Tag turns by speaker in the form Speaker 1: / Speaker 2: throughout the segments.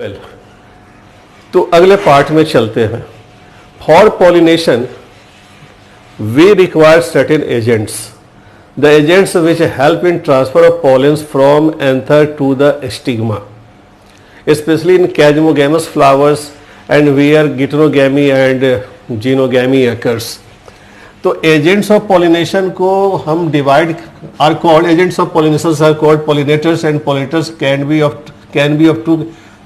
Speaker 1: Well तो अगले part में चलते हैं। For pollination we require certain agents, the agents which help in transfer of pollens from anther to the stigma, especially in chasmogamous flowers and where geitonogamy and genogamy occurs. तो agents of pollination को हम divide are called agents of pollinations are called pollinators and pollinators can be of two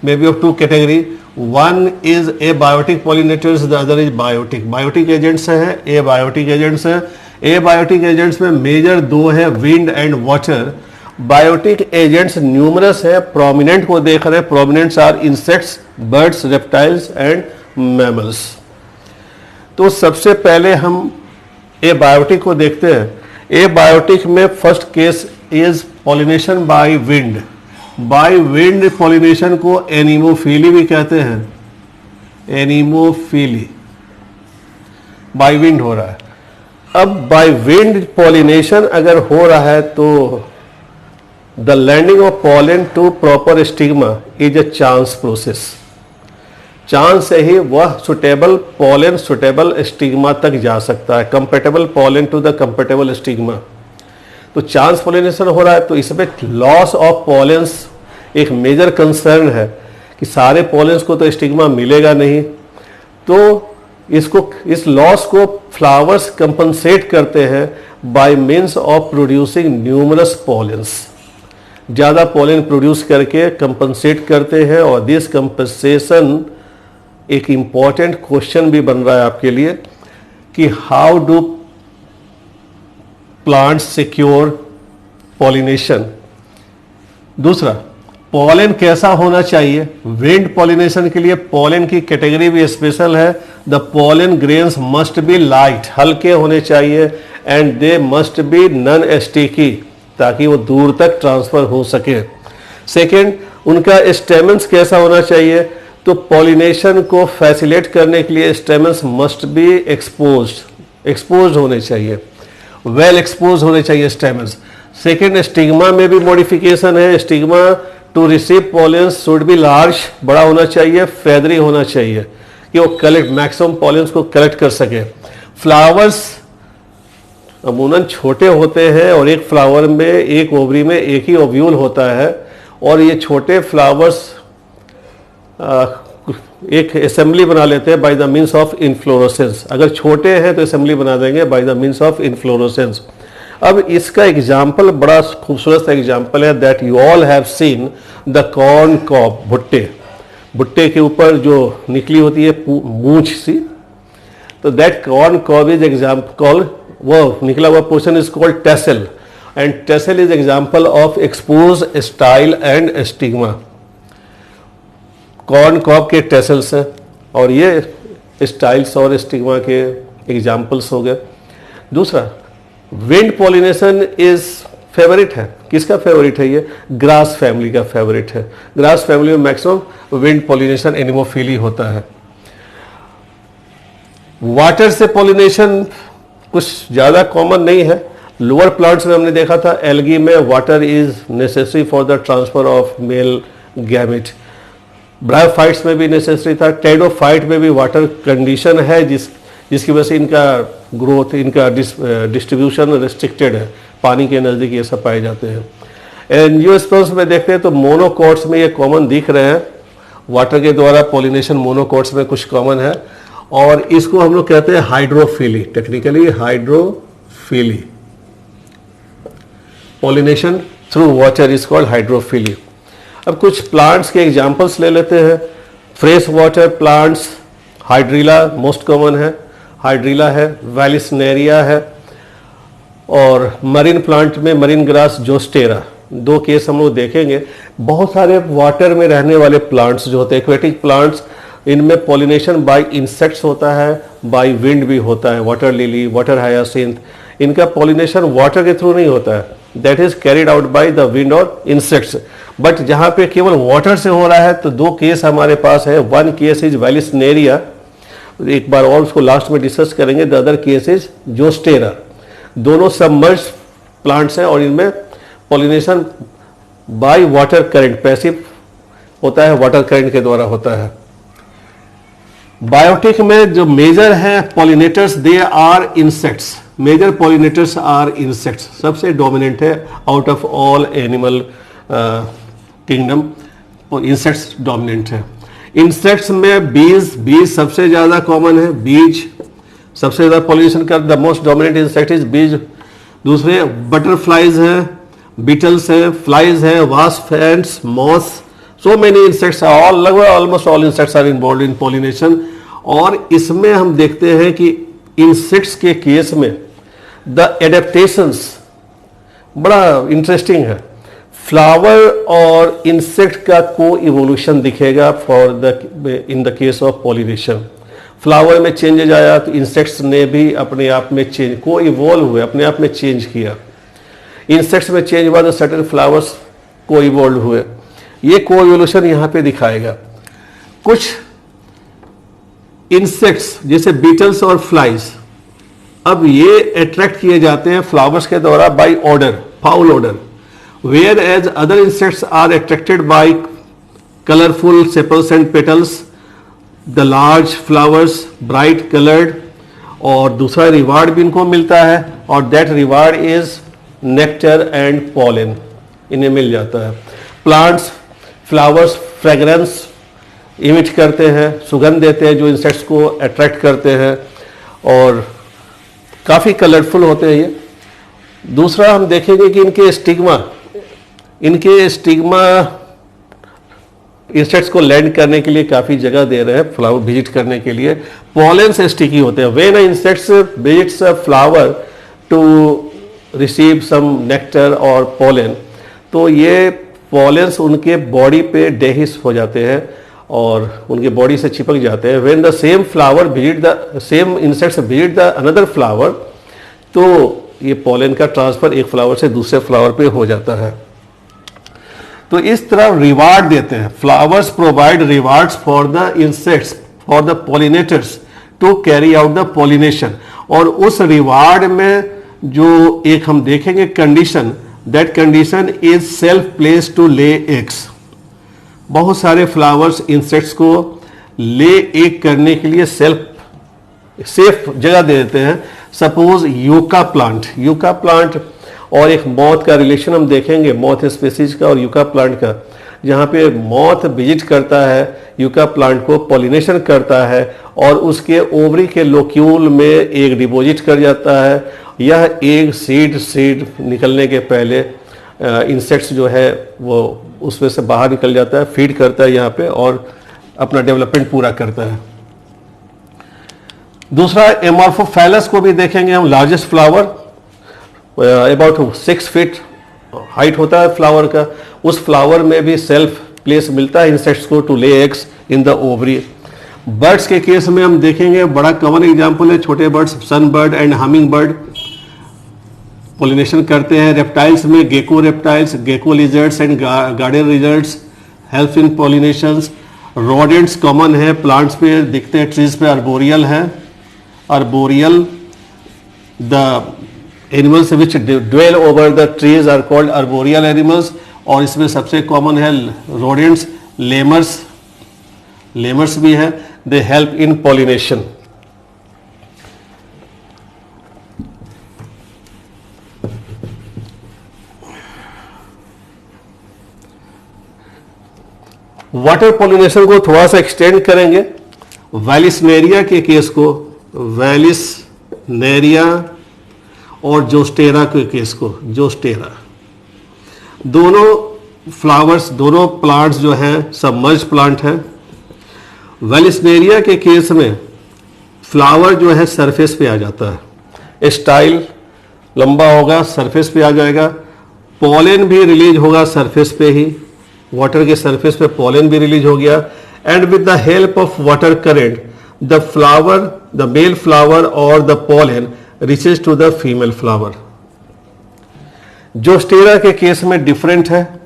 Speaker 1: may be of two category. One is abiotic pollinators, the other is biotic. Biotic agents हैं, abiotic agents हैं। Abiotic agents में major दो है, wind and water. Biotic agents numerous है, prominent को देख रहे हैं। Prominents are insects, birds, reptiles and mammals. तो सबसे पहले हम एबायोटिक को देखते हैं। एबायोटिक में first case is pollination by wind. By wind pollination को एनीमोफिली भी कहते हैं। एनीमोफिली बाय विंड हो रहा है। अब बाय विंड पॉलिनेशन अगर हो रहा है तो the landing of pollen to proper stigma is a chance process. Chance से ही वह सुटेबल पॉलन सुटेबल स्टिग्मा तक जा सकता है, compatible pollen to the compatible stigma. तो चांस पॉलिनेशन हो रहा है तो इसमें लॉस ऑफ पॉलेंस एक मेजर कंसर्न है कि सारे पॉलेंस को तो स्टिग्मा मिलेगा नहीं। तो इस लॉस को फ्लावर्स कंपनसेट करते हैं bye means of producing numerous pollens. ज़्यादा पॉलन प्रोड्यूस करके कंपनसेट करते हैं। और दिस कंपनसेशन एक इम्पॉर्टेंट क्वेश्चन भी बन रहा है आपके लिए कि how do plants secure pollination. दूसरा, पॉलन कैसा होना चाहिए। विंड पॉलिनेशन के लिए पॉलन की कैटेगरी भी स्पेशल है। The pollen grains must be light, हल्के होने चाहिए, and they must be non sticky ताकि वो दूर तक ट्रांसफर हो सके। सेकेंड, उनका स्टेमन्स कैसा होना चाहिए। तो पॉलिनेशन को फैसिलिटेट करने के लिए स्टेमन्स मस्ट बी एक्सपोज्ड होने चाहिए, वेल एक्सपोज होने चाहिए स्टेमन्स। सेकेंड, स्टिग्मा में भी मॉडिफिकेशन है। Stigma to receive pollens should be large, बड़ा होना चाहिए, फेदरी होना चाहिए कि वो कलेक्ट मैक्सिमम पॉलेंस को कलेक्ट कर सके। फ्लावर्स अमूमन छोटे होते हैं और एक फ्लावर में, एक ओवरी में एक ही ओव्यूल होता है। और ये छोटे फ्लावर्स एक असेंबली बना लेते हैं by the means of inflorescence. अगर छोटे हैं तो असेंबली बना देंगे by the means of inflorescence. अब इसका एग्जाम्पल बड़ा खूबसूरत एग्जाम्पल है that you all have seen the corn cob. भुट्टे के ऊपर जो निकली होती है मूंछ सी, तो that corn cob is example, वो निकला हुआ portion is called tassel, and tassel is example of expose style and stigma. Corn cob के टेसल्स हैं और ये स्टाइल्स और स्टिग्मा के एग्जाम्पल्स हो गए। दूसरा, विंड पॉलिनेशन इज फेवरेट है। किसका फेवरेट है ये? ग्रास फैमिली का फेवरेट है। ग्रास फैमिली में मैक्सिमम विंड पॉलिनेशन एनिमोफिली होता है। वाटर से पॉलिनेशन कुछ ज़्यादा कॉमन नहीं है। लोअर प्लांट्स में हमने देखा था एल्गी में water is necessary for the transfer of male gamete. Bryophytes में भी नेसेसरी था। टेडोफाइट में भी वाटर कंडीशन है जिसकी वजह से इनका ग्रोथ, इनका डिस्ट्रीब्यूशन रिस्ट्रिक्टेड है, पानी के नज़दीक ये सब पाए जाते हैं। एंजियोस्पर्म्स में देखते हैं तो मोनोकॉट्स में ये कॉमन दिख रहे हैं। वाटर के द्वारा पॉलिनेशन मोनोकॉट्स में कुछ कॉमन है और इसको हम लोग कहते हैं hydrophily. Technically hydrophily, pollination through water is called hydrophily. अब कुछ प्लांट्स के एग्जांपल्स ले लेते हैं। Fresh water plants, hydrilla most common है, हाइड्रिला है, वैलिसनेरिया है। और मरीन प्लांट में मरीन ग्रास, जोस्टेरा, दो केस हम लोग देखेंगे। बहुत सारे वाटर में रहने वाले प्लांट्स जो होते हैं, एक्वेटिक प्लांट्स, इनमें पॉलिनेशन बाय इंसेक्ट्स होता है, बाय विंड भी होता है। वाटर लिली, वाटर हायासिंथ, इनका पॉलिनेशन वाटर के थ्रू नहीं होता है, that is carried out by the wind और इंसेक्ट्स। बट जहाँ पे केवल वाटर से हो रहा है तो दो केस हमारे पास है। वन केस इज वैलिसनेरिया, एक बार और उसको लास्ट में डिस्कस करेंगे। The other case is Zostera. दोनों सबमर्ज प्लांट्स हैं और इनमें pollination by water current, passive होता है, वाटर करंट के द्वारा होता है। बायोटिक में जो मेजर है pollinators, they are insects. Major pollinators are insects, सबसे डोमिनेंट है out of all animal kingdom, insects dominant है। इंसेक्ट्स में बीज सबसे ज्यादा कॉमन है, बीज सबसे ज्यादा पॉलिनेशन कर, the most dominant insect is bees. दूसरे बटरफ्लाइज हैं, बीटल्स हैं, फ्लाइज हैं, wasp, ants, moths, so many insects, all लगभग almost all insects are involve in pollination. और इसमें हम देखते हैं कि इंसेक्ट्स के केस में द एडेप्टेशंस बड़ा इंटरेस्टिंग है। फ्लावर और इंसेक्ट का को इवोल्यूशन दिखेगा for the in the case of pollination. Flower में चेंजेज आया तो इंसेक्ट्स ने भी अपने आप में चेंज, को इवॉल्व हुए, अपने आप में चेंज किया। इंसेक्ट्स में चेंज हुआ तो सर्टेन फ्लावर्स को इवॉल्व हुए। ये को इवोल्यूशन यहां पे दिखाएगा। कुछ इंसेक्ट्स जैसे बीटल्स और फ्लाइज, अब ये अट्रैक्ट किए जाते हैं फ्लावर्स के द्वारा by order, foul order, whereas other insects are attracted by colourful sepals and petals, the large flowers, bright coloured. और दूसरा रिवार्ड भी इनको मिलता है, और that reward is nectar and pollen, इन्हें मिल जाता है। प्लांट्स, फ्लावर्स फ्रेग्रेंस इमिट करते हैं, सुगंध देते हैं जो इंसेक्ट्स को अट्रैक्ट करते हैं, और काफ़ी कलरफुल होते हैं ये। दूसरा हम देखेंगे कि इनके स्टिग्मा इंसेक्ट्स को लैंड करने के लिए काफ़ी जगह दे रहे हैं, फ्लावर विजिट करने के लिए। पॉलन से स्टिकी होते हैं। When insects visits a flower to receive some nectar और पॉलन, तो ये पॉलेंस उनके बॉडी पे डेहिस हो जाते हैं और उनके बॉडी से चिपक जाते हैं। When the same flower visit the same insects visit the another flower, तो ये पॉलन का ट्रांसफर एक फ्लावर से दूसरे फ्लावर पे हो जाता है। तो इस तरह रिवार्ड देते हैं। Flowers provide rewards for the insects, for the pollinators to carry out the pollination. और उस रिवार्ड में जो एक हम देखेंगे condition, that condition is self place to lay eggs. बहुत सारे फ्लावर्स इंसेक्ट्स को ले एग करने के लिए सेफ जगह दे देते हैं। सपोज यूका प्लांट और एक मॉथ का रिलेशन हम देखेंगे, मॉथ स्पीसीज का और यूका प्लांट का, जहाँ पे मॉथ विजिट करता है यूका प्लांट को, पॉलिनेशन करता है और उसके ओवरी के लोक्यूल में एग डिपॉजिट कर जाता है। यह एग सीड निकलने के पहले इंसेक्ट्स जो है वो उसमें से बाहर निकल जाता है, फीड करता है यहाँ पे और अपना डेवलपमेंट पूरा करता है। दूसरा एमॉर्फोफैलस को भी देखेंगे हम। Largest flower about 6 feet height होता है फ्लावर का। उस फ्लावर में भी सेल्फ प्लेस मिलता है इंसेक्ट्स को to lay eggs in the ovary. Birds के केस में हम देखेंगे, बड़ा कॉमन एग्जांपल है छोटे birds, sun bird and humming bird pollination करते हैं। रेप्टाइल्स में gecko reptiles, gecko lizards and garden lizards help in pollinations. Rodents common है, प्लांट्स पे दिखते हैं, ट्रीज पे अर्बोरियल है। Arboreal, the animals which dwell over the trees are called arboreal animals. और इसमें सबसे कॉमन है रोडेंट्स, लेमर्स भी है, they help in pollination. Water pollination को थोड़ा सा एक्सटेंड करेंगे। वैलिसनेरिया के केस को, वैलिसनेरिया और जोस्टेरा के केस को, जोस्टेरा, दोनों फ्लावर्स, दोनों प्लांट्स जो हैं सबमर्ज प्लांट हैं। वैलिसनेरिया के केस में फ्लावर जो है सरफेस पे आ जाता है, स्टाइल लंबा होगा, सरफेस पे आ जाएगा। पॉलन भी रिलीज होगा सरफेस पे ही, वाटर के सरफेस पे पॉलन भी रिलीज हो गया। And with the help of water current the flower, the male flower और the pollen reaches to the female flower. Zostera के केस में डिफरेंट है।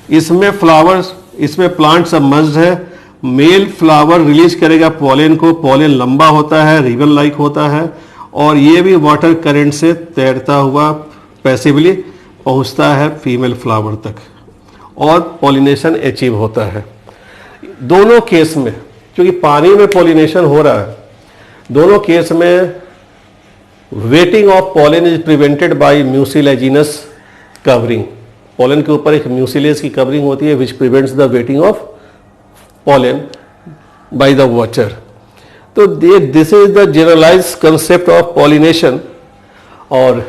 Speaker 1: इसमें फ्लावर्स, इसमें प्लांट सबमर्ज्ड है। मेल फ्लावर रिलीज करेगा पॉलन को, पॉलन लंबा होता है, रिबन लाइक होता है और ये भी वाटर करंट से तैरता हुआ पैसिवली पहुंचता है फीमेल फ्लावर तक और पॉलिनेशन अचीव होता है। दोनों केस में, क्योंकि पानी में पॉलिनेशन हो रहा है, दोनों केस में wetting of pollen is prevented by mucilaginous covering. Pollen के ऊपर एक म्यूसिलेज की कवरिंग होती है which prevents the wetting of pollen by the water. तो this is the generalized concept of pollination और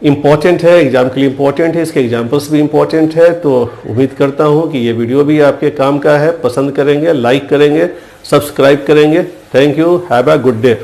Speaker 1: इम्पॉर्टेंट है, एग्जाम के लिए इम्पॉर्टेंट है, इसके एग्जाम्पल्स भी इम्पॉर्टेंट है। तो उम्मीद करता हूँ कि ये वीडियो भी आपके काम का है, पसंद करेंगे, लाइक करेंगे, सब्सक्राइब करेंगे। Thank you, have a good day.